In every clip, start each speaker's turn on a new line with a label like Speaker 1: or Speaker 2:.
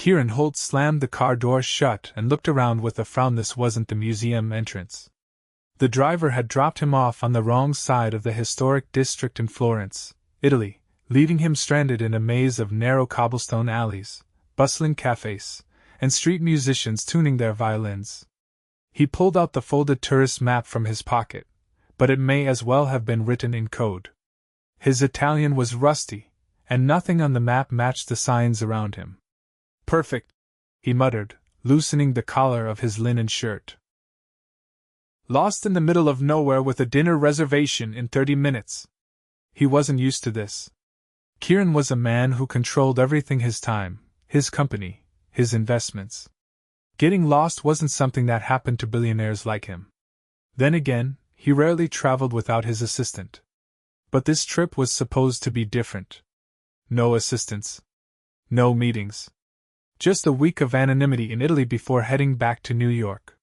Speaker 1: Kieran Holt slammed the car door shut and looked around with a frown. This wasn't the museum entrance. The driver had dropped him off on the wrong side of the historic district in Florence, Italy, leaving him stranded in a maze of narrow cobblestone alleys, bustling cafes, and street musicians tuning their violins. He pulled out the folded tourist map from his pocket, but it may as well have been written in code. His Italian was rusty, and nothing on the map matched the signs around him. "Perfect," he muttered, loosening the collar of his linen shirt. "Lost in the middle of nowhere with a dinner reservation in 30 minutes. He wasn't used to this. Kieran was a man who controlled everything: his time, his company, his investments. Getting lost wasn't something that happened to billionaires like him. Then again, he rarely traveled without his assistant. But this trip was supposed to be different. No assistants. No meetings. Just a week of anonymity in Italy before heading back to New York.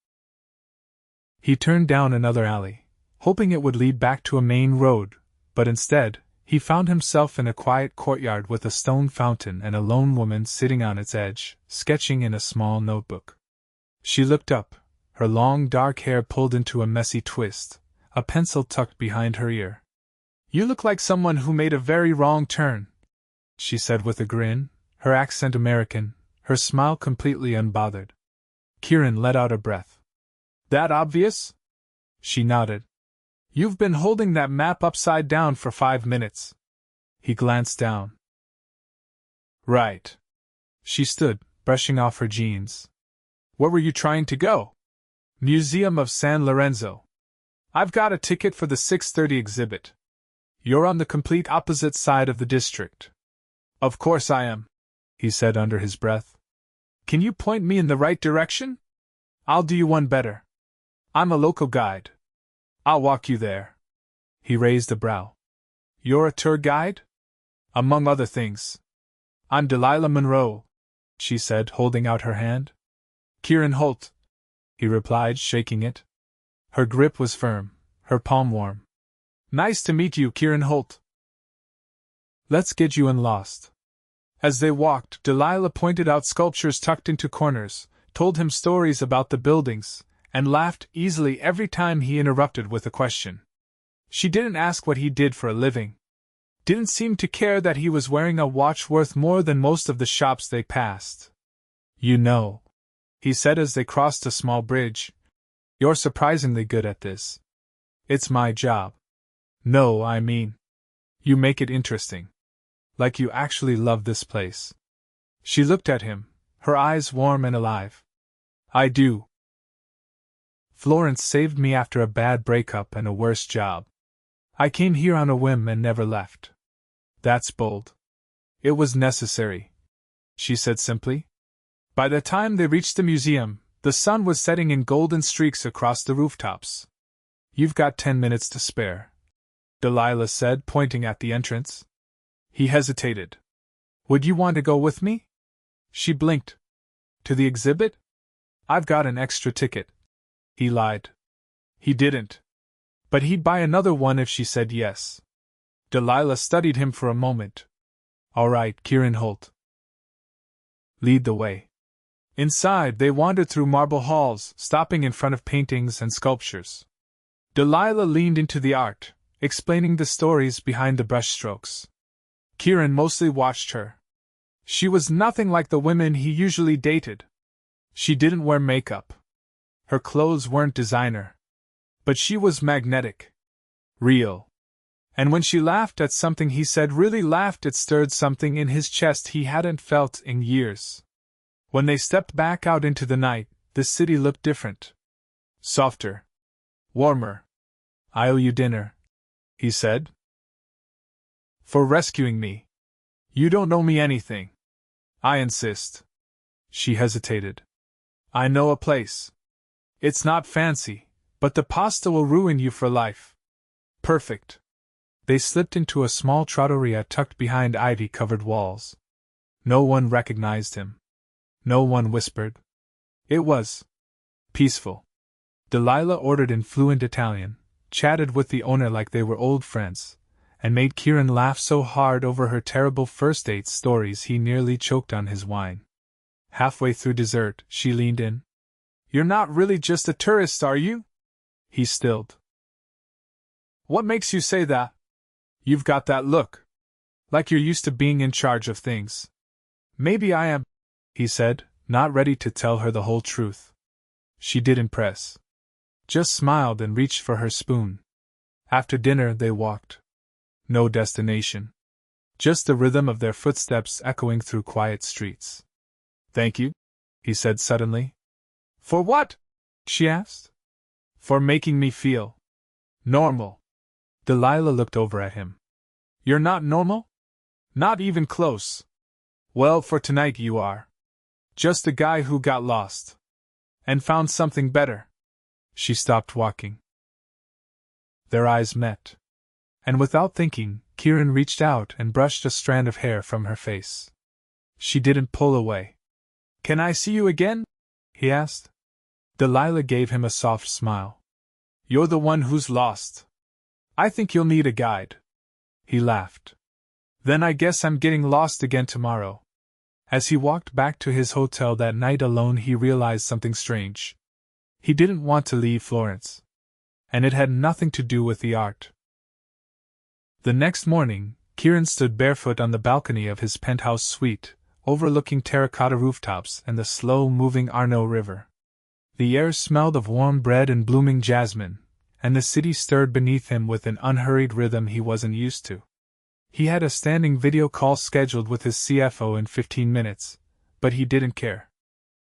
Speaker 1: He turned down another alley, hoping it would lead back to a main road, but instead, he found himself in a quiet courtyard with a stone fountain and a lone woman sitting on its edge, sketching in a small notebook. She looked up, her long dark hair pulled into a messy twist, a pencil tucked behind her ear. "You look like someone who made a very wrong turn," she said with a grin, her accent American, her smile completely unbothered. Kieran let out a breath. "That obvious?" She nodded. "You've been holding that map upside down for 5 minutes." He glanced down. "Right." She stood, brushing off her jeans. "Where were you trying to go?" "Museum of San Lorenzo. I've got a ticket for the 6:30 exhibit. You're on the complete opposite side of the district." "Of course I am," he said under his breath. "Can you point me in the right direction? I'll do you one better. I'm a local guide. I'll walk you there." He raised a brow. "You're a tour guide?" "Among other things. I'm Delilah Monroe," she said, holding out her hand. "Kieran Holt," he replied, shaking it. Her grip was firm, her palm warm. "Nice to meet you, Kieran Holt. Let's get you unlost." As they walked, Delilah pointed out sculptures tucked into corners, told him stories about the buildings, and laughed easily every time he interrupted with a question. She didn't ask what he did for a living. Didn't seem to care that he was wearing a watch worth more than most of the shops they passed. "You know," he said as they crossed a small bridge, "you're surprisingly good at this." "It's my job." "No, I mean, you make it interesting. Like you actually love this place." She looked at him, her eyes warm and alive. "I do. Florence saved me after a bad breakup and a worse job. I came here on a whim and never left." "That's bold." "It was necessary," she said simply. By the time they reached the museum, the sun was setting in golden streaks across the rooftops. "You've got 10 minutes to spare," Delilah said, pointing at the entrance. He hesitated. "Would you want to go with me?" She blinked. "To the exhibit?" "I've got an extra ticket." He lied. He didn't. But he'd buy another one if she said yes. Delilah studied him for a moment. "All right, Kieran Holt. Lead the way." Inside, they wandered through marble halls, stopping in front of paintings and sculptures. Delilah leaned into the art, explaining the stories behind the brushstrokes. Kieran mostly watched her. She was nothing like the women he usually dated. She didn't wear makeup. Her clothes weren't designer. But she was magnetic. Real. And when she laughed at something he said, really laughed, it stirred something in his chest he hadn't felt in years. When they stepped back out into the night, the city looked different. Softer. Warmer. "I owe you dinner," he said. "For rescuing me. You don't owe me anything." "I insist." She hesitated. "I know a place. It's not fancy, but the pasta will ruin you for life." "Perfect." They slipped into a small trattoria tucked behind ivy-covered walls. No one recognized him. No one whispered. It was peaceful. Delilah ordered in fluent Italian, chatted with the owner like they were old friends, and made Kieran laugh so hard over her terrible first date stories he nearly choked on his wine. Halfway through dessert, she leaned in. "You're not really just a tourist, are you?" He stilled. "What makes you say that? You've got that look. Like you're used to being in charge of things." "Maybe I am," he said, not ready to tell her the whole truth. She didn't press. Just smiled and reached for her spoon. After dinner, they walked. No destination. Just the rhythm of their footsteps echoing through quiet streets. "Thank you," he said suddenly. "For what?" she asked. "For making me feel normal." Delilah looked over at him. "You're not normal? Not even close. Well, for tonight you are. Just a guy who got lost. And found something better." She stopped walking. Their eyes met. And without thinking, Kieran reached out and brushed a strand of hair from her face. She didn't pull away. "Can I see you again?" he asked. Delilah gave him a soft smile. "You're the one who's lost. I think you'll need a guide." He laughed. "Then I guess I'm getting lost again tomorrow." As he walked back to his hotel that night alone, he realized something strange. He didn't want to leave Florence. And it had nothing to do with the art. The next morning, Kieran stood barefoot on the balcony of his penthouse suite, overlooking terracotta rooftops and the slow-moving Arno River. The air smelled of warm bread and blooming jasmine, and the city stirred beneath him with an unhurried rhythm he wasn't used to. He had a standing video call scheduled with his CFO in 15 minutes, but he didn't care.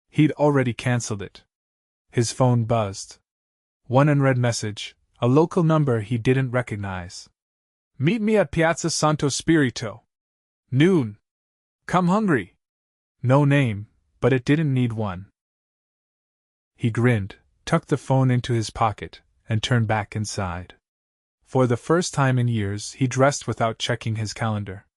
Speaker 1: He'd already cancelled it. His phone buzzed. One unread message, a local number he didn't recognize. "Meet me at Piazza Santo Spirito. Noon. Come hungry." No name, but it didn't need one. He grinned, tucked the phone into his pocket, and turned back inside. For the first time in years, he dressed without checking his calendar.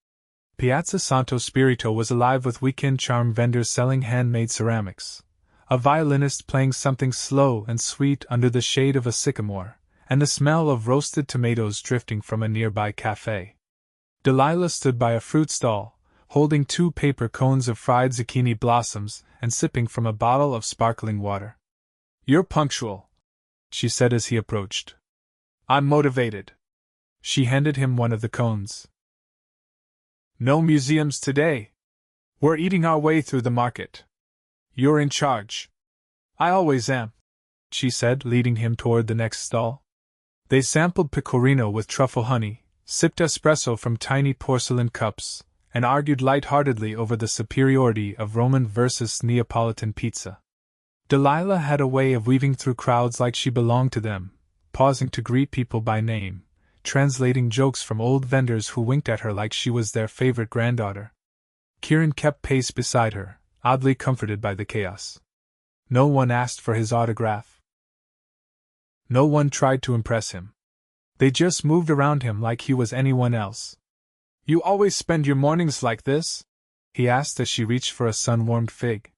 Speaker 1: Piazza Santo Spirito was alive with weekend charm vendors selling handmade ceramics, a violinist playing something slow and sweet under the shade of a sycamore, and the smell of roasted tomatoes drifting from a nearby cafe. Delilah stood by a fruit stall, holding 2 paper cones of fried zucchini blossoms and sipping from a bottle of sparkling water. "You're punctual," she said as he approached. "I'm motivated." She handed him one of the cones. "No museums today. We're eating our way through the market. You're in charge." "I always am," she said, leading him toward the next stall. They sampled pecorino with truffle honey, sipped espresso from tiny porcelain cups, and argued light-heartedly over the superiority of Roman versus Neapolitan pizza. Delilah had a way of weaving through crowds like she belonged to them, pausing to greet people by name, translating jokes from old vendors who winked at her like she was their favorite granddaughter. Kieran kept pace beside her, oddly comforted by the chaos. No one asked for his autograph. No one tried to impress him. They just moved around him like he was anyone else. "You always spend your mornings like this?" he asked as she reached for a sun-warmed fig.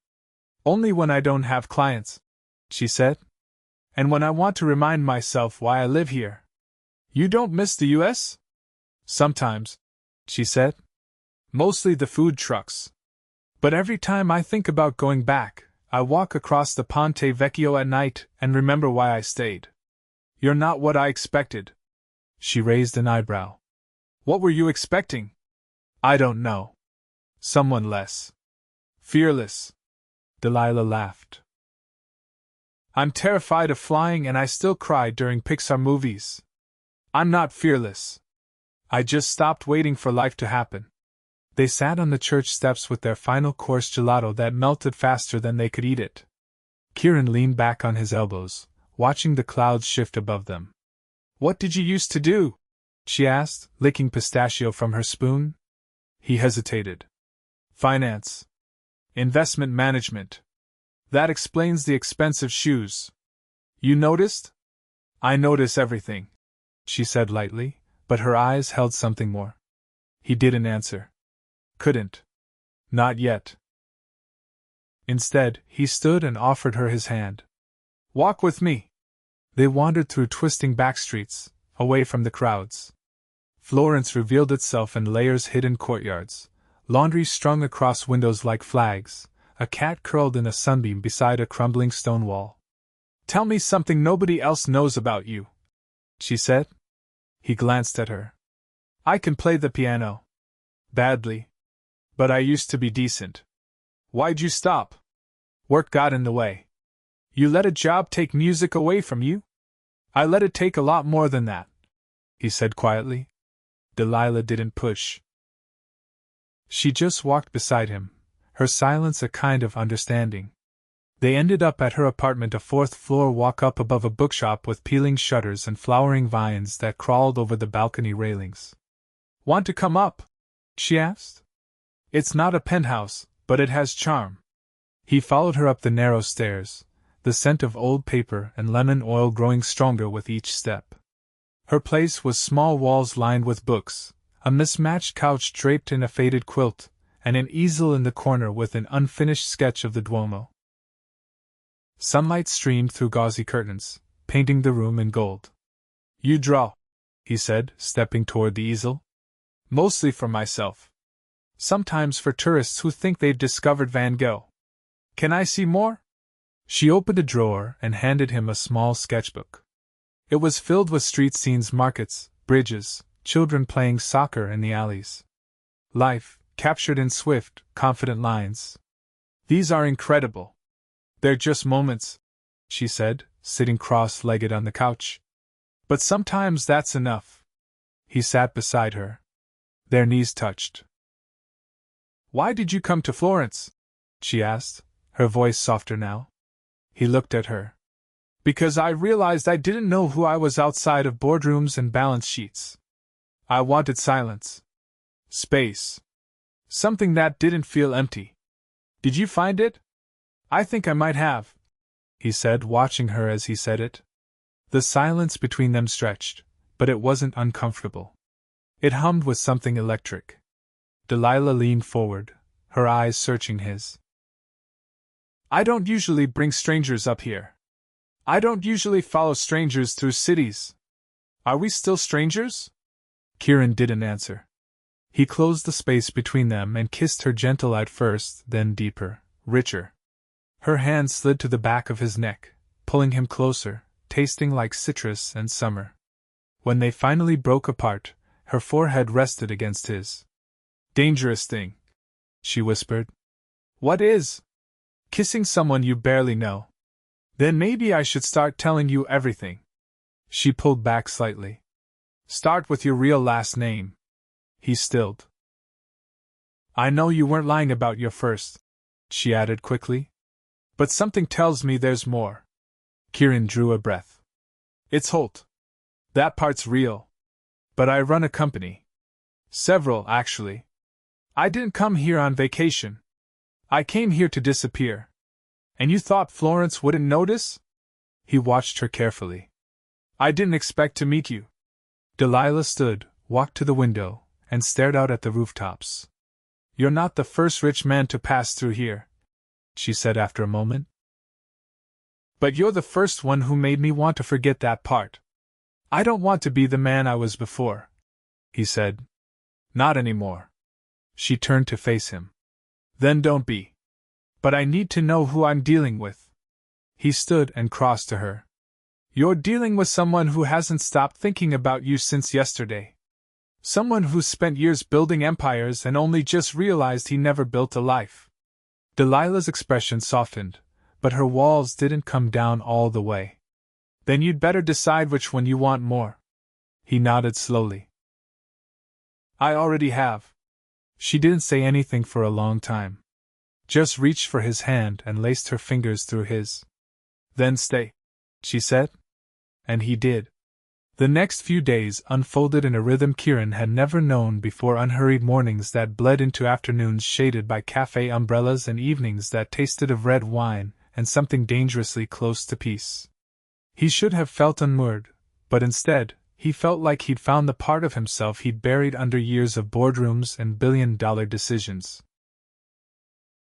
Speaker 1: "Only when I don't have clients," she said. "And when I want to remind myself why I live here." "You don't miss the U.S.? "Sometimes," she said. "Mostly the food trucks. But every time I think about going back, I walk across the Ponte Vecchio at night and remember why I stayed." "You're not what I expected." She raised an eyebrow. "What were you expecting?" "I don't know. Someone less fearless." Delilah laughed. "I'm terrified of flying and I still cry during Pixar movies. I'm not fearless. I just stopped waiting for life to happen." They sat on the church steps with their final course gelato that melted faster than they could eat it. Kieran leaned back on his elbows, watching the clouds shift above them. "What did you used to do?" she asked, licking pistachio from her spoon. He hesitated. "Finance. Investment management. That explains the expensive shoes. You noticed?" "I notice everything," she said lightly, but her eyes held something more. He didn't answer. Couldn't. Not yet. Instead, he stood and offered her his hand. "Walk with me." They wandered through twisting back streets, away from the crowds. Florence revealed itself in layers hid in courtyards, laundry strung across windows like flags, a cat curled in a sunbeam beside a crumbling stone wall. "Tell me something nobody else knows about you," she said. He glanced at her. "I can play the piano. Badly. But I used to be decent." "Why'd you stop?" "Work got in the way." "You let a job take music away from you?" "I let it take a lot more than that," he said quietly. Delilah didn't push. She just walked beside him, her silence a kind of understanding. They ended up at her apartment, a fourth-floor walk up above a bookshop with peeling shutters and flowering vines that crawled over the balcony railings. "Want to come up?" she asked. "It's not a penthouse, but it has charm." He followed her up the narrow stairs, the scent of old paper and lemon oil growing stronger with each step. Her place was small walls lined with books, a mismatched couch draped in a faded quilt, and an easel in the corner with an unfinished sketch of the Duomo. Sunlight streamed through gauzy curtains, painting the room in gold. "You draw," he said, stepping toward the easel. "Mostly for myself. Sometimes for tourists who think they've discovered Van Gogh. Can I see more?" She opened a drawer and handed him a small sketchbook. It was filled with street scenes, markets, bridges, children playing soccer in the alleys. Life, captured in swift, confident lines. "These are incredible." "They're just moments," she said, sitting cross-legged on the couch. "But sometimes that's enough." He sat beside her. Their knees touched. "Why did you come to Florence?" she asked, her voice softer now. He looked at her. "Because I realized I didn't know who I was outside of boardrooms and balance sheets. I wanted silence. Space. Something that didn't feel empty. Did you find it?" "I think I might have," he said, watching her as he said it. The silence between them stretched, but it wasn't uncomfortable. It hummed with something electric. Delilah leaned forward, her eyes searching his. "I don't usually bring strangers up here. I don't usually follow strangers through cities. Are we still strangers?" Kieran didn't answer. He closed the space between them and kissed her, gentle at first, then deeper, richer. Her hand slid to the back of his neck, pulling him closer, tasting like citrus and summer. When they finally broke apart, her forehead rested against his. "Dangerous thing," she whispered. "What is?" "Kissing someone you barely know." "Then maybe I should start telling you everything." She pulled back slightly. "Start with your real last name." He stilled. "I know you weren't lying about your first," she added quickly. "But something tells me there's more." Kieran drew a breath. "It's Holt. That part's real. But I run a company. Several, actually. I didn't come here on vacation. I came here to disappear. And you thought Florence wouldn't notice?" He watched her carefully. "I didn't expect to meet you." Delilah stood, walked to the window, and stared out at the rooftops. "You're not the first rich man to pass through here," she said after a moment. "But you're the first one who made me want to forget that part. I don't want to be the man I was before," he said. "Not anymore." She turned to face him. "Then don't be. But I need to know who I'm dealing with." He stood and crossed to her. "You're dealing with someone who hasn't stopped thinking about you since yesterday. Someone who's spent years building empires and only just realized he never built a life." Delilah's expression softened, but her walls didn't come down all the way. "Then you'd better decide which one you want more." He nodded slowly. "I already have." She didn't say anything for a long time. Just reached for his hand and laced her fingers through his. "Then stay," she said. And he did. The next few days unfolded in a rhythm Kieran had never known before, unhurried mornings that bled into afternoons shaded by cafe umbrellas and evenings that tasted of red wine and something dangerously close to peace. He should have felt unmoored, but instead, he felt like he'd found the part of himself he'd buried under years of boardrooms and billion-dollar decisions.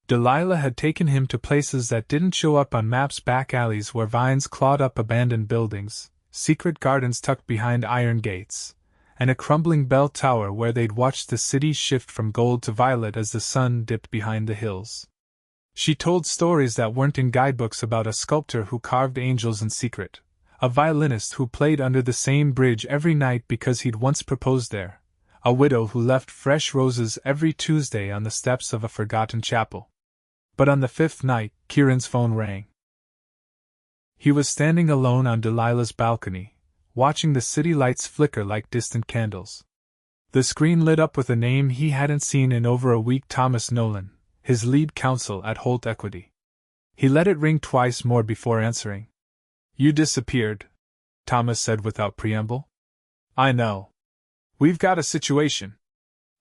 Speaker 1: Delilah had taken him to places that didn't show up on maps, back alleys where vines clawed up abandoned buildings, secret gardens tucked behind iron gates, and a crumbling bell tower where they'd watched the city shift from gold to violet as the sun dipped behind the hills. She told stories that weren't in guidebooks about a sculptor who carved angels in secret, a violinist who played under the same bridge every night because he'd once proposed there, a widow who left fresh roses every Tuesday on the steps of a forgotten chapel. But on the fifth night, Kieran's phone rang. He was standing alone on Delilah's balcony, watching the city lights flicker like distant candles. The screen lit up with a name he hadn't seen in over a week: Thomas Nolan, his lead counsel at Holt Equity. He let it ring twice more before answering. "You disappeared," Thomas said without preamble. "I know. We've got a situation.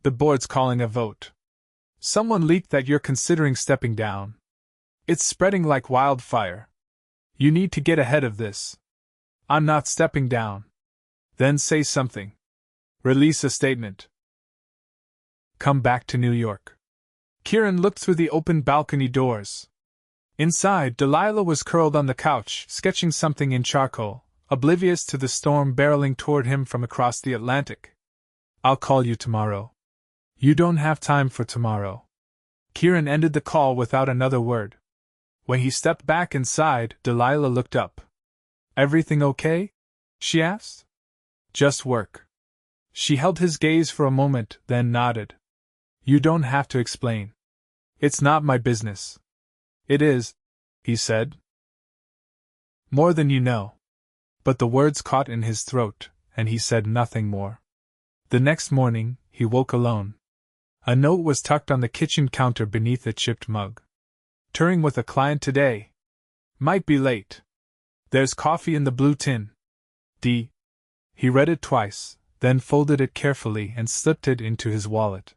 Speaker 1: The board's calling a vote. Someone leaked that you're considering stepping down. It's spreading like wildfire. You need to get ahead of this." "I'm not stepping down." "Then say something. Release a statement. Come back to New York." Kieran looked through the open balcony doors. Inside, Delilah was curled on the couch, sketching something in charcoal, oblivious to the storm barreling toward him from across the Atlantic. "I'll call you tomorrow." "You don't have time for tomorrow." Kieran ended the call without another word. When he stepped back inside, Delilah looked up. "Everything okay?" she asked. "Just work." She held his gaze for a moment, then nodded. "You don't have to explain. It's not my business." "It is," he said. "More than you know." But the words caught in his throat, and he said nothing more. The next morning, he woke alone. A note was tucked on the kitchen counter beneath a chipped mug. "Touring with a client today. Might be late. There's coffee in the blue tin. D." He read it twice, then folded it carefully and slipped it into his wallet.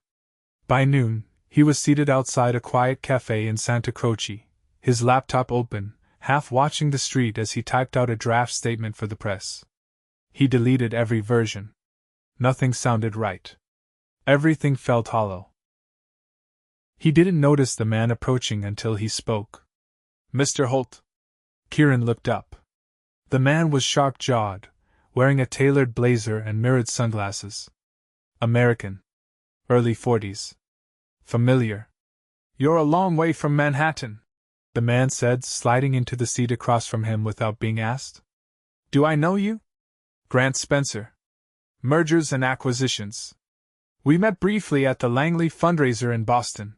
Speaker 1: By noon, he was seated outside a quiet cafe in Santa Croce, his laptop open, half watching the street as he typed out a draft statement for the press. He deleted every version. Nothing sounded right. Everything felt hollow. He didn't notice the man approaching until he spoke. "Mr. Holt?" Kieran looked up. The man was sharp-jawed, wearing a tailored blazer and mirrored sunglasses. American. Early 40s. Familiar. "You're a long way from Manhattan," the man said, sliding into the seat across from him without being asked. "Do I know you?" "Grant Spencer. Mergers and acquisitions. We met briefly at the Langley fundraiser in Boston.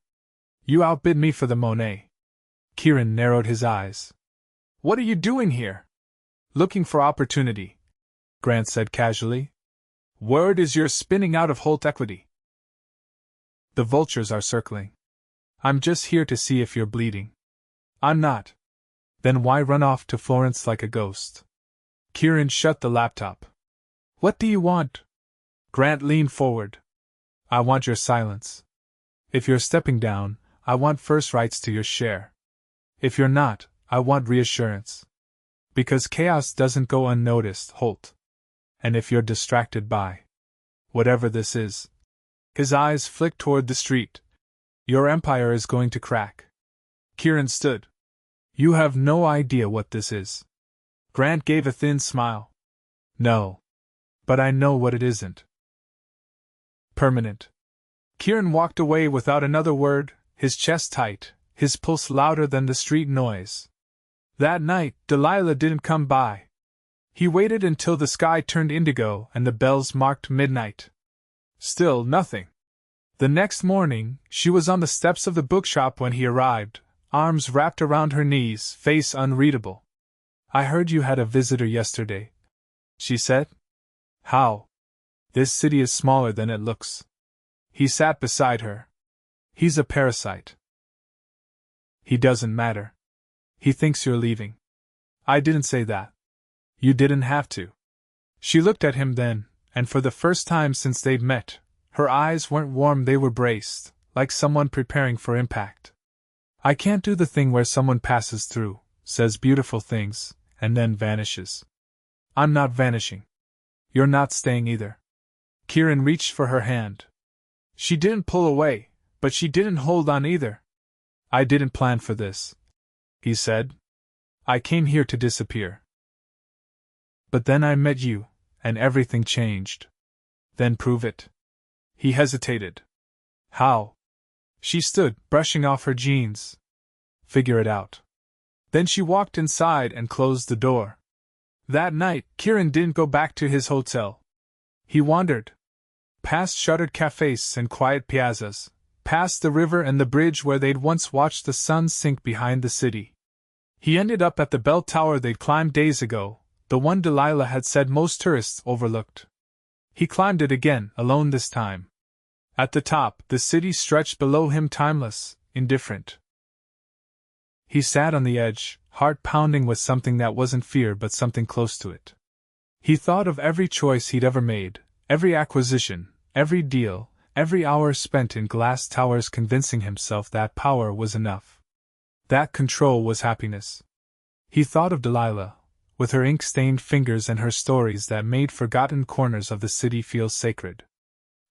Speaker 1: You outbid me for the Monet." Kieran narrowed his eyes. "What are you doing here?" "Looking for opportunity," Grant said casually. "Word is you're spinning out of Holt Equity." "The vultures are circling. I'm just here to see if you're bleeding." "I'm not." "Then why run off to Florence like a ghost?" Kieran shut the laptop. "What do you want?" Grant leaned forward. "I want your silence. If you're stepping down, I want first rights to your share. If you're not, I want reassurance. Because chaos doesn't go unnoticed, Holt. And if you're distracted by whatever this is," his eyes flicked toward the street, "your empire is going to crack." Kieran stood. "You have no idea what this is." Grant gave a thin smile. "No. But I know what it isn't." "Permanent." Kieran walked away without another word, his chest tight, his pulse louder than the street noise. That night, Delilah didn't come by. He waited until the sky turned indigo and the bells marked midnight. Still nothing. The next morning, she was on the steps of the bookshop when he arrived, arms wrapped around her knees, face unreadable. "I heard you had a visitor yesterday," she said. "How?" "This city is smaller than it looks." He sat beside her. "He's a parasite." "He doesn't matter. He thinks you're leaving." "I didn't say that." "You didn't have to." She looked at him then, and for the first time since they'd met, her eyes weren't warm, they were braced, like someone preparing for impact. "I can't do the thing where someone passes through, says beautiful things, and then vanishes. I'm not vanishing. You're not staying either." Kieran reached for her hand. She didn't pull away, but she didn't hold on either. "I didn't plan for this," he said. "I came here to disappear. But then I met you, and everything changed." "Then prove it." He hesitated. "How?" She stood, brushing off her jeans. Figure it out. Then she walked inside and closed the door. That night, Kieran didn't go back to his hotel. He wandered. Past shuttered cafes and quiet piazzas, past the river and the bridge where they'd once watched the sun sink behind the city. He ended up at the bell tower they'd climbed days ago, the one Delilah had said most tourists overlooked. He climbed it again, alone this time. At the top, the city stretched below him, timeless, indifferent. He sat on the edge, heart pounding with something that wasn't fear but something close to it. He thought of every choice he'd ever made, every acquisition, every deal, every hour spent in glass towers convincing himself that power was enough. That control was happiness. He thought of Delilah, with her ink-stained fingers and her stories that made forgotten corners of the city feel sacred.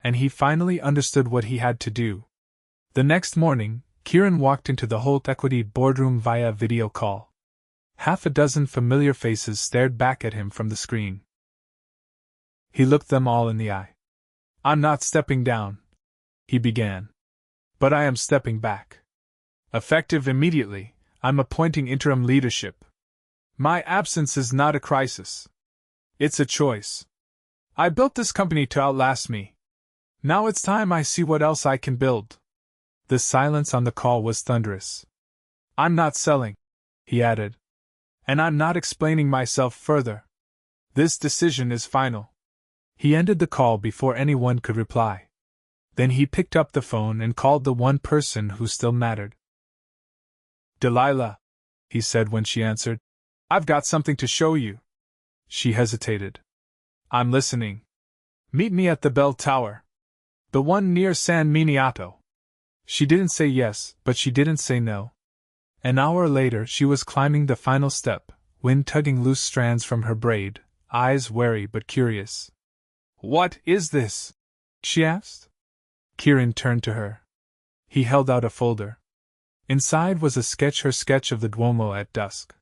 Speaker 1: And he finally understood what he had to do. The next morning, Kieran walked into the Holt Equity boardroom via video call. Half a dozen familiar faces stared back at him from the screen. He looked them all in the eye. "I'm not stepping down," he began. "But I am stepping back. Effective immediately, I'm appointing interim leadership. My absence is not a crisis. It's a choice. I built this company to outlast me. Now it's time I see what else I can build." The silence on the call was thunderous. "I'm not selling," he added. "And I'm not explaining myself further. This decision is final." He ended the call before anyone could reply. Then he picked up the phone and called the one person who still mattered. "Delilah," he said when she answered, "I've got something to show you." She hesitated. "I'm listening." "Meet me at the bell tower. The one near San Miniato." She didn't say yes, but she didn't say no. An hour later she was climbing the final step, wind tugging loose strands from her braid, eyes wary but curious. "What is this?" she asked. Kieran turned to her. He held out a folder. Inside was her sketch of the Duomo at dusk.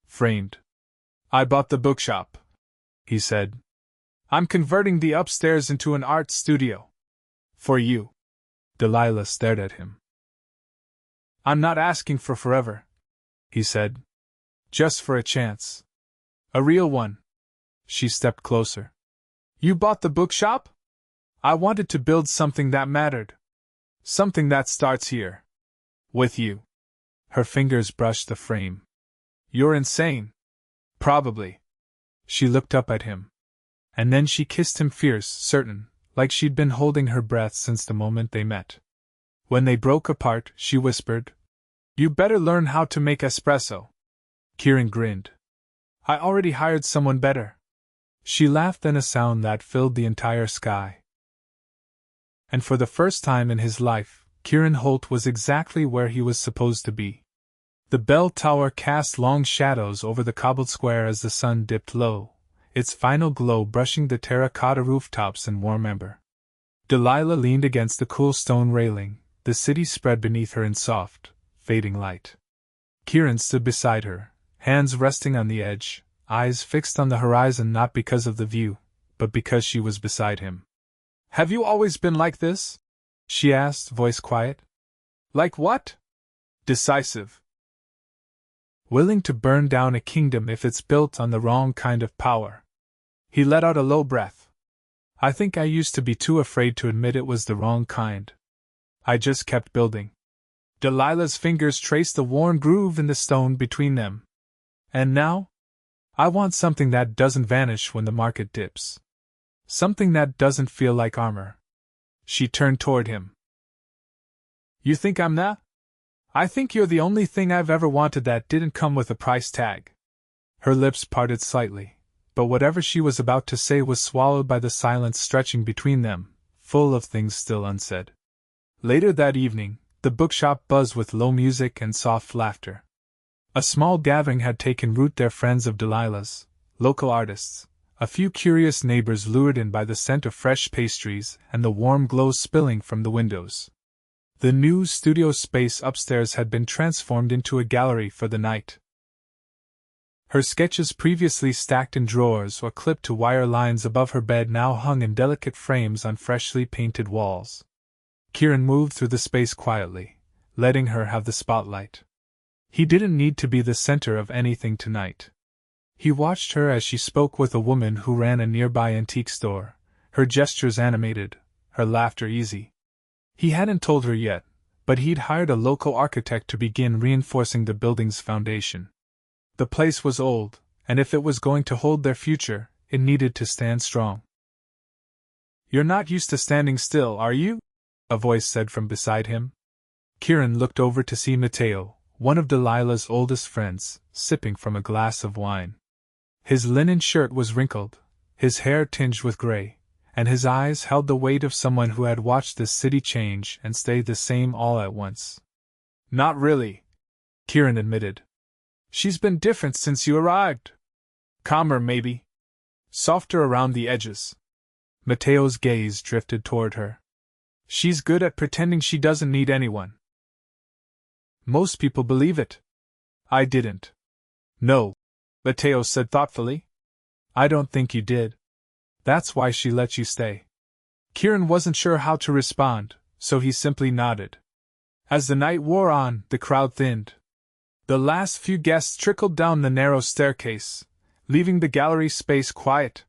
Speaker 1: Framed. "I bought the bookshop," he said. "I'm converting the upstairs into an art studio. For you." Delilah stared at him. "I'm not asking for forever," he said. "Just for a chance. A real one." She stepped closer. "You bought the bookshop?" "I wanted to build something that mattered. Something that starts here. With you." Her fingers brushed the frame. "You're insane." "Probably." She looked up at him. And then she kissed him, fierce, certain, like she'd been holding her breath since the moment they met. When they broke apart, she whispered, "You better learn how to make espresso." Kieran grinned. "I already hired someone better." She laughed in a sound that filled the entire sky. And for the first time in his life, Kieran Holt was exactly where he was supposed to be. The bell tower cast long shadows over the cobbled square as the sun dipped low, its final glow brushing the terracotta rooftops in warm ember. Delilah leaned against the cool stone railing, the city spread beneath her in soft, fading light. Kieran stood beside her, hands resting on the edge, eyes fixed on the horizon, not because of the view, but because she was beside him. "Have you always been like this?" she asked, voice quiet. "Like what?" "Decisive. Willing to burn down a kingdom if it's built on the wrong kind of power." He let out a low breath. "I think I used to be too afraid to admit it was the wrong kind. I just kept building." Delilah's fingers traced the worn groove in the stone between them. "And now? I want something that doesn't vanish when the market dips. Something that doesn't feel like armor." She turned toward him. "You think I'm that? I think you're the only thing I've ever wanted that didn't come with a price tag." Her lips parted slightly, but whatever she was about to say was swallowed by the silence stretching between them, full of things still unsaid. Later that evening, the bookshop buzzed with low music and soft laughter. A small gathering had taken root there, friends of Delilah's, local artists, a few curious neighbors lured in by the scent of fresh pastries and the warm glow spilling from the windows. The new studio space upstairs had been transformed into a gallery for the night. Her sketches, previously stacked in drawers or clipped to wire lines above her bed, now hung in delicate frames on freshly painted walls. Kieran moved through the space quietly, letting her have the spotlight. He didn't need to be the center of anything tonight. He watched her as she spoke with a woman who ran a nearby antique store, her gestures animated, her laughter easy. He hadn't told her yet, but he'd hired a local architect to begin reinforcing the building's foundation. The place was old, and if it was going to hold their future, it needed to stand strong. "You're not used to standing still, are you?" a voice said from beside him. Kieran looked over to see Matteo, one of Delilah's oldest friends, sipping from a glass of wine. His linen shirt was wrinkled, his hair tinged with gray, and his eyes held the weight of someone who had watched this city change and stay the same all at once. "Not really," Kieran admitted. "She's been different since you arrived. Calmer, maybe. Softer around the edges." Matteo's gaze drifted toward her. "She's good at pretending she doesn't need anyone." "Most people believe it. I didn't." "No," Matteo said thoughtfully. "I don't think you did. That's why she let you stay." Kieran wasn't sure how to respond, so he simply nodded. As the night wore on, the crowd thinned. The last few guests trickled down the narrow staircase, leaving the gallery space quiet.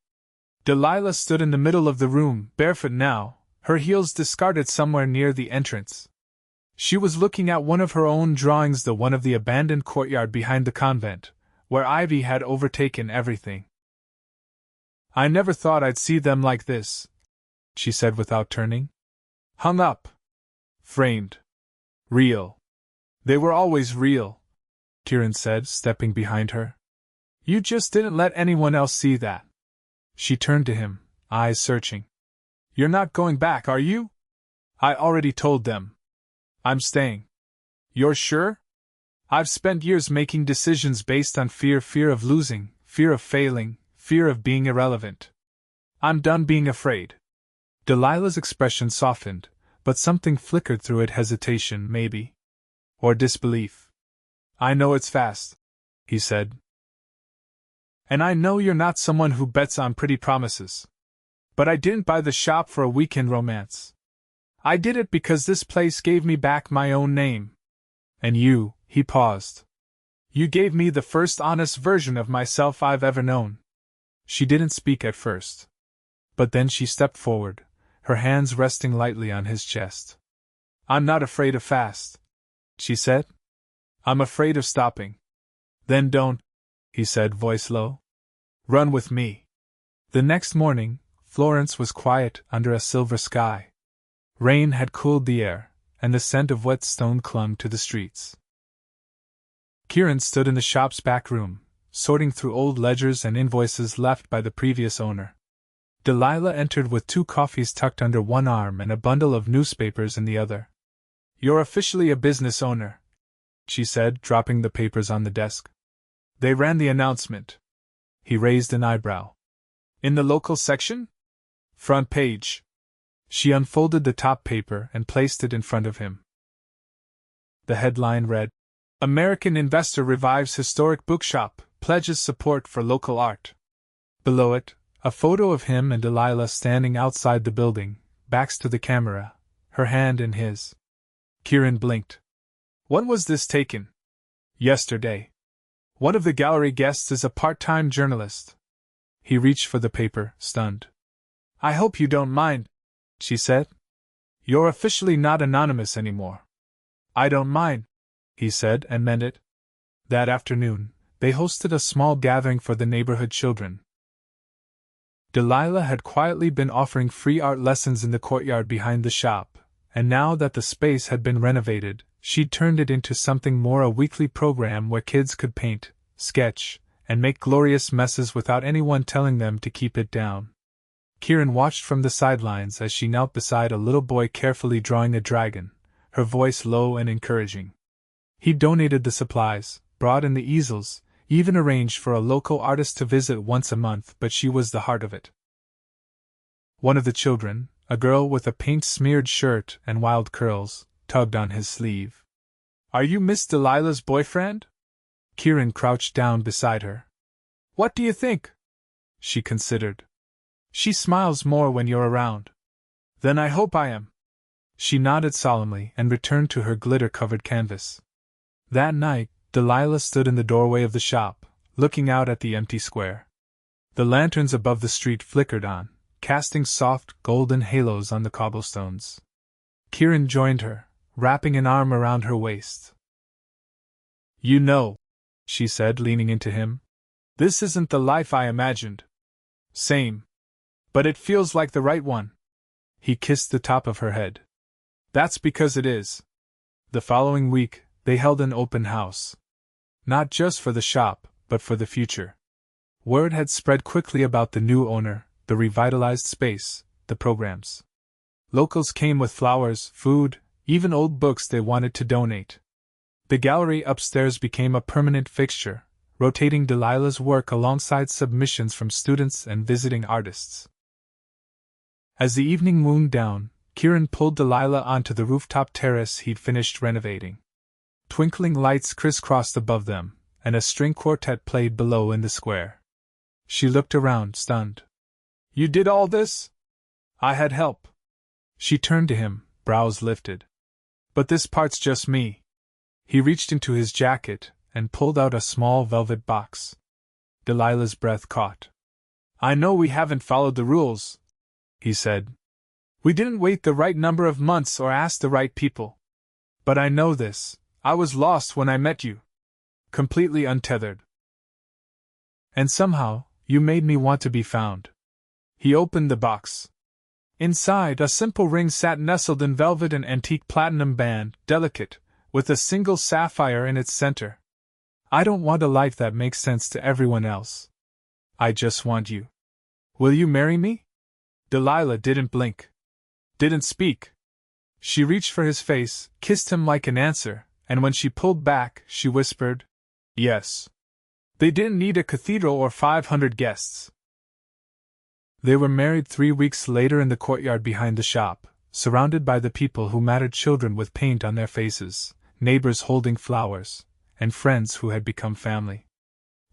Speaker 1: Delilah stood in the middle of the room, barefoot now, her heels discarded somewhere near the entrance. She was looking at one of her own drawings, the one of the abandoned courtyard behind the convent, where ivy had overtaken everything. "I never thought I'd see them like this," she said without turning. "Hung up. Framed. Real. They were always real," Kieran said, stepping behind her. "You just didn't let anyone else see that." She turned to him, eyes searching. "You're not going back, are you?" "I already told them. I'm staying." "You're sure?" "I've spent years making decisions based on fear of losing, fear of failing, fear of being irrelevant. I'm done being afraid." Delilah's expression softened, but something flickered through it, hesitation, maybe. Or disbelief. "I know it's fast," he said. "And I know you're not someone who bets on pretty promises. But I didn't buy the shop for a weekend romance. I did it because this place gave me back my own name. And you," he paused. "You gave me the first honest version of myself I've ever known." She didn't speak at first. But then she stepped forward, her hands resting lightly on his chest. "I'm not afraid of fast," she said. "I'm afraid of stopping." "Then don't," he said, voice low. "Run with me." The next morning, Florence was quiet under a silver sky. Rain had cooled the air, and the scent of wet stone clung to the streets. Kieran stood in the shop's back room, sorting through old ledgers and invoices left by the previous owner. Delilah entered with 2 coffees tucked under one arm and a bundle of newspapers in the other. "You're officially a business owner," she said, dropping the papers on the desk. "They ran the announcement." He raised an eyebrow. "In the local section?" "Front page." She unfolded the top paper and placed it in front of him. The headline read, "American Investor Revives Historic Bookshop, Pledges Support for Local Art." Below it, a photo of him and Delilah standing outside the building, backs to the camera, her hand in his. Kieran blinked. "When was this taken?" "Yesterday. One of the gallery guests is a part-time journalist." He reached for the paper, stunned. "I hope you don't mind," she said. "You're officially not anonymous anymore." "I don't mind," he said, and meant it. That afternoon, they hosted a small gathering for the neighborhood children. Delilah had quietly been offering free art lessons in the courtyard behind the shop, and now that the space had been renovated, she'd turned it into something more, a weekly program where kids could paint, sketch, and make glorious messes without anyone telling them to keep it down. Kieran watched from the sidelines as she knelt beside a little boy carefully drawing a dragon, her voice low and encouraging. He donated the supplies, brought in the easels, even arranged for a local artist to visit once a month, but she was the heart of it. One of the children, a girl with a paint-smeared shirt and wild curls, tugged on his sleeve. "Are you Miss Delilah's boyfriend?" Kieran crouched down beside her. "What do you think?" She considered. "She smiles more when you're around." "Then I hope I am." She nodded solemnly and returned to her glitter-covered canvas. That night, Delilah stood in the doorway of the shop, looking out at the empty square. The lanterns above the street flickered on, casting soft, golden halos on the cobblestones. Kieran joined her, wrapping an arm around her waist. "You know," she said, leaning into him, "this isn't the life I imagined." "Same. But it feels like the right one." He kissed the top of her head. "That's because it is." The following week, they held an open house. Not just for the shop, but for the future. Word had spread quickly about the new owner, the revitalized space, the programs. Locals came with flowers, food, even old books they wanted to donate. The gallery upstairs became a permanent fixture, rotating Delilah's work alongside submissions from students and visiting artists. As the evening wound down, Kieran pulled Delilah onto the rooftop terrace he'd finished renovating. Twinkling lights crisscrossed above them, and a string quartet played below in the square. She looked around, stunned. "You did all this?" "I had help." She turned to him, brows lifted. "But this part's just me." He reached into his jacket and pulled out a small velvet box. Delilah's breath caught. "I know we haven't followed the rules," he said. "We didn't wait the right number of months or ask the right people. But I know this. I was lost when I met you. Completely untethered. And somehow, you made me want to be found." He opened the box. Inside, a simple ring sat nestled in velvet and antique platinum band, delicate, with a single sapphire in its center. "I don't want a life that makes sense to everyone else. I just want you. Will you marry me?" Delilah didn't blink. Didn't speak. She reached for his face, kissed him like an answer, and when she pulled back, she whispered, "Yes." They didn't need a cathedral or 500 guests. They were married 3 weeks later in the courtyard behind the shop, surrounded by the people who mattered, children with paint on their faces, neighbors holding flowers, and friends who had become family.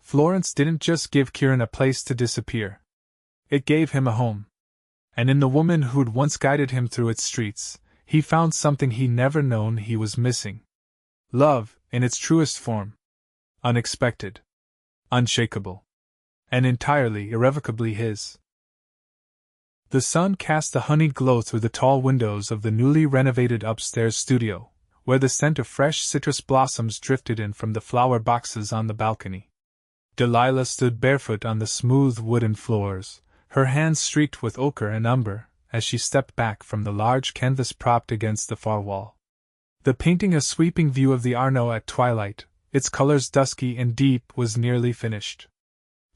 Speaker 1: Florence didn't just give Kieran a place to disappear. It gave him a home. And in the woman who'd once guided him through its streets, he found something he never known he was missing. Love, in its truest form. Unexpected. Unshakable. And entirely, irrevocably his. The sun cast a honeyed glow through the tall windows of the newly renovated upstairs studio, where the scent of fresh citrus blossoms drifted in from the flower boxes on the balcony. Delilah stood barefoot on the smooth wooden floors, her hands streaked with ochre and umber, as she stepped back from the large canvas propped against the far wall. The painting, a sweeping view of the Arno at twilight, its colors dusky and deep, was nearly finished.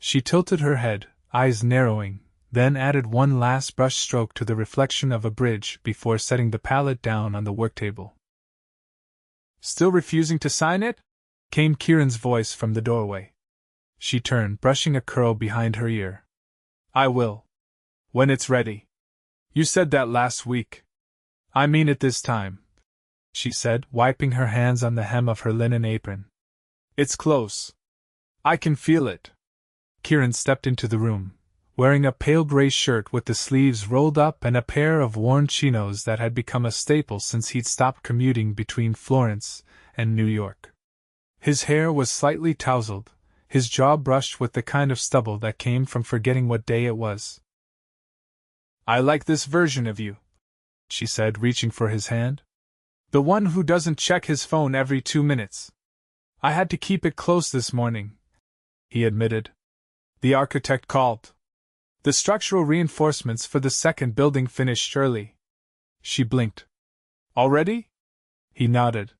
Speaker 1: She tilted her head, eyes narrowing, then added one last brush stroke to the reflection of a bridge before setting the palette down on the worktable. "Still refusing to sign it?" came Kieran's voice from the doorway. She turned, brushing a curl behind her ear. "I will. When it's ready. You said that last week." "I mean it this time," she said, wiping her hands on the hem of her linen apron. "It's close. I can feel it." Kieran stepped into the room, wearing a pale gray shirt with the sleeves rolled up and a pair of worn chinos that had become a staple since he'd stopped commuting between Florence and New York. His hair was slightly tousled, his jaw brushed with the kind of stubble that came from forgetting what day it was. "I like this version of you," she said, reaching for his hand. "The one who doesn't check his phone every 2 minutes. I had to keep it close this morning," he admitted. "The architect called. The structural reinforcements for the second building finished early." She blinked. "Already?" He nodded.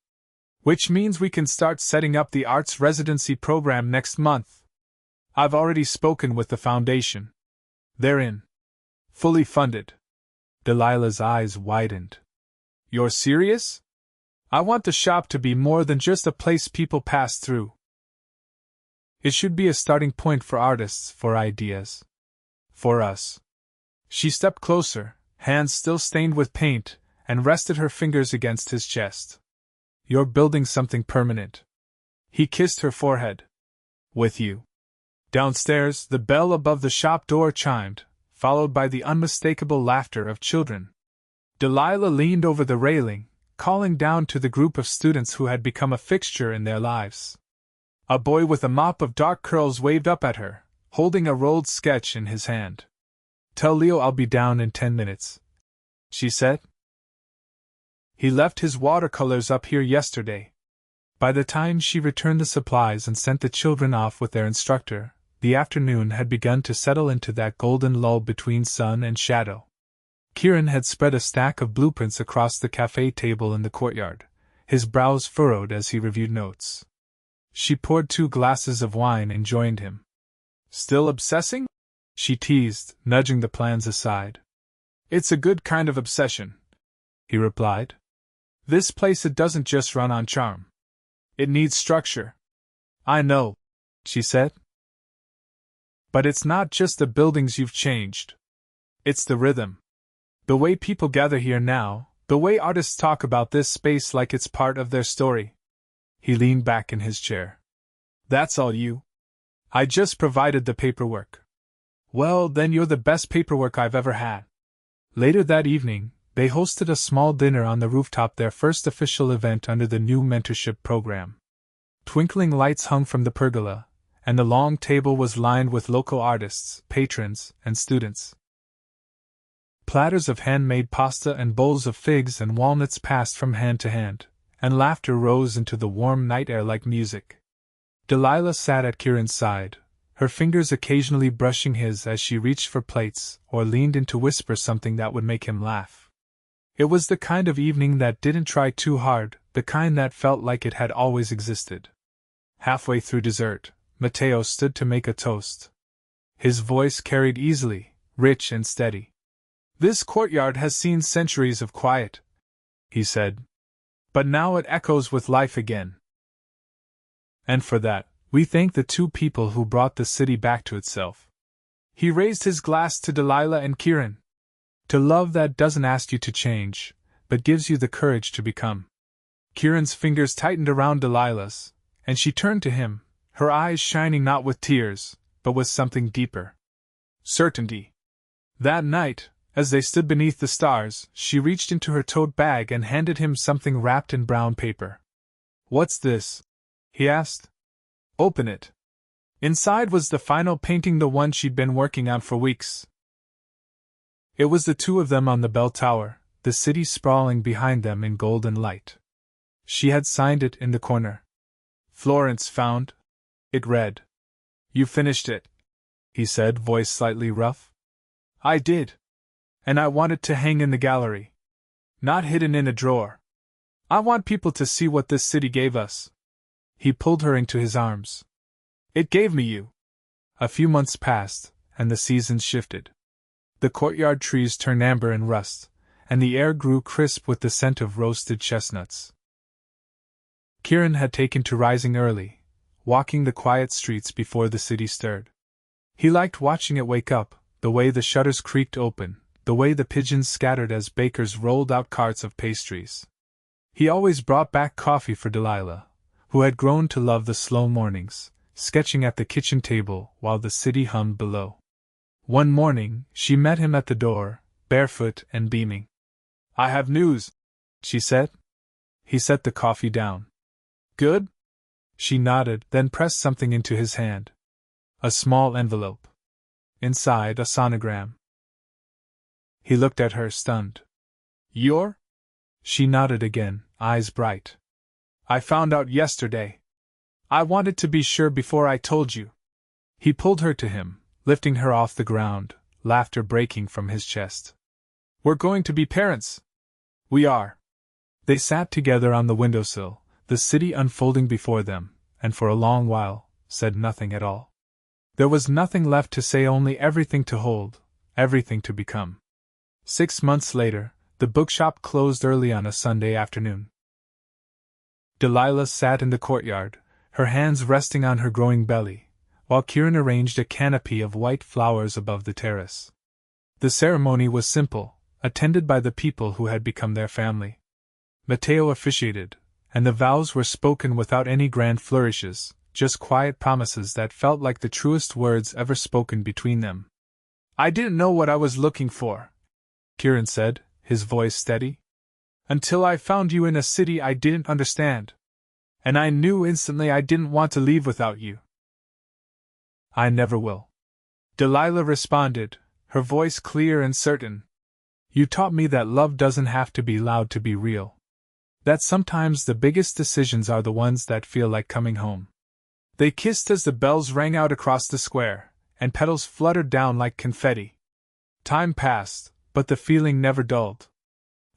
Speaker 1: "Which means we can start setting up the arts residency program next month. I've already spoken with the foundation. They're in. Fully funded." Delilah's eyes widened. "You're serious? I want the shop to be more than just a place people pass through. It should be a starting point for artists, for ideas. For us." She stepped closer, hands still stained with paint, and rested her fingers against his chest. "You're building something permanent." He kissed her forehead. "With you." Downstairs, the bell above the shop door chimed, followed by the unmistakable laughter of children. Delilah leaned over the railing, calling down to the group of students who had become a fixture in their lives. A boy with a mop of dark curls waved up at her, holding a rolled sketch in his hand. "Tell Leo I'll be down in 10 minutes," she said. "He left his watercolors up here yesterday." By the time she returned the supplies and sent the children off with their instructor, the afternoon had begun to settle into that golden lull between sun and shadow. Kieran had spread a stack of blueprints across the cafe table in the courtyard, his brows furrowed as he reviewed notes. She poured 2 glasses of wine and joined him. "Still obsessing?" she teased, nudging the plans aside. "It's a good kind of obsession," he replied. "This place, it doesn't just run on charm. It needs structure." "I know," she said. "But it's not just the buildings you've changed. It's the rhythm. The way people gather here now, the way artists talk about this space like it's part of their story." He leaned back in his chair. "That's all you? I just provided the paperwork." "Well, then you're the best paperwork I've ever had." Later that evening, they hosted a small dinner on the rooftop, their first official event under the new mentorship program. Twinkling lights hung from the pergola, and the long table was lined with local artists, patrons, and students. Platters of handmade pasta and bowls of figs and walnuts passed from hand to hand, and laughter rose into the warm night air like music. Delilah sat at Kieran's side, her fingers occasionally brushing his as she reached for plates or leaned in to whisper something that would make him laugh. It was the kind of evening that didn't try too hard, the kind that felt like it had always existed. Halfway through dessert, Matteo stood to make a toast. His voice carried easily, rich and steady. "This courtyard has seen centuries of quiet," he said. "But now it echoes with life again. And for that, we thank the 2 people who brought the city back to itself." He raised his glass to Delilah and Kieran. "To love that doesn't ask you to change, but gives you the courage to become." Kieran's fingers tightened around Delilah's, and she turned to him, her eyes shining not with tears, but with something deeper. Certainty. That night, as they stood beneath the stars, she reached into her tote bag and handed him something wrapped in brown paper. "What's this?" he asked. "Open it." Inside was the final painting, the one she'd been working on for weeks. It was the 2 of them on the bell tower, the city sprawling behind them in golden light. She had signed it in the corner. "Florence found," it read. "You finished it," he said, voice slightly rough. "I did. And I want it to hang in the gallery. Not hidden in a drawer. I want people to see what this city gave us." He pulled her into his arms. "It gave me you." A few months passed, and the seasons shifted. The courtyard trees turned amber and rust, and the air grew crisp with the scent of roasted chestnuts. Kieran had taken to rising early, walking the quiet streets before the city stirred. He liked watching it wake up, the way the shutters creaked open, the way the pigeons scattered as bakers rolled out carts of pastries. He always brought back coffee for Delilah, who had grown to love the slow mornings, sketching at the kitchen table while the city hummed below. One morning, she met him at the door, barefoot and beaming. "I have news," she said. He set the coffee down. "Good?" She nodded, then pressed something into his hand. A small envelope. Inside, a sonogram. He looked at her, stunned. "You're?" She nodded again, eyes bright. "I found out yesterday. I wanted to be sure before I told you." He pulled her to him, lifting her off the ground, laughter breaking from his chest. "We're going to be parents." "We are." They sat together on the windowsill, the city unfolding before them, and for a long while, said nothing at all. There was nothing left to say, only everything to hold, everything to become. 6 months later, the bookshop closed early on a Sunday afternoon. Delilah sat in the courtyard, her hands resting on her growing belly, while Kieran arranged a canopy of white flowers above the terrace. The ceremony was simple, attended by the people who had become their family. Matteo officiated, and the vows were spoken without any grand flourishes, just quiet promises that felt like the truest words ever spoken between them. "I didn't know what I was looking for," Kieran said, his voice steady, "until I found you in a city I didn't understand. And I knew instantly I didn't want to leave without you. I never will. Delilah responded, her voice clear and certain. You taught me that love doesn't have to be loud to be real. That sometimes the biggest decisions are the ones that feel like coming home. They kissed as the bells rang out across the square, and petals fluttered down like confetti. Time passed, but the feeling never dulled.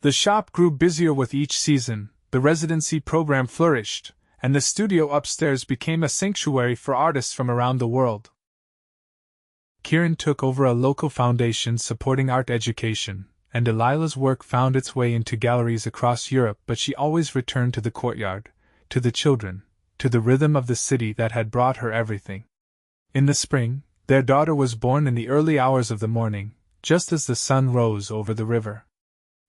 Speaker 1: The shop grew busier with each season, the residency program flourished, and the studio upstairs became a sanctuary for artists from around the world. Kieran took over a local foundation supporting art education, and Delilah's work found its way into galleries across Europe, but she always returned to the courtyard, to the children, to the rhythm of the city that had brought her everything. In the spring, their daughter was born in the early hours of the morning, just as the sun rose over the river.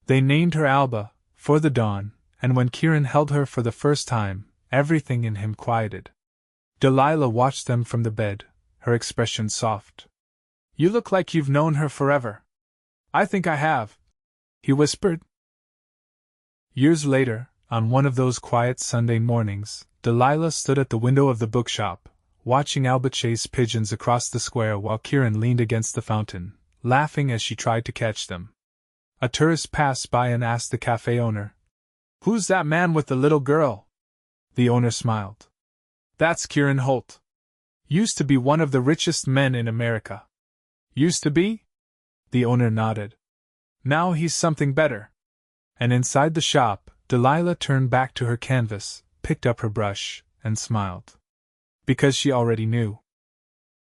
Speaker 1: They named her Alba, for the dawn, and when Kieran held her for the first time, everything in him quieted. Delilah watched them from the bed, her expression soft. You look like you've known her forever. I think I have, he whispered. Years later, on one of those quiet Sunday mornings, Delilah stood at the window of the bookshop, watching Alba chase pigeons across the square while Kieran leaned against the fountain, laughing as she tried to catch them. A tourist passed by and asked the cafe owner, "Who's that man with the little girl?" The owner smiled. "That's Kieran Holt. Used to be one of the richest men in America." "Used to be?" The owner nodded. "Now he's something better." And inside the shop, Delilah turned back to her canvas, picked up her brush, and smiled. Because she already knew.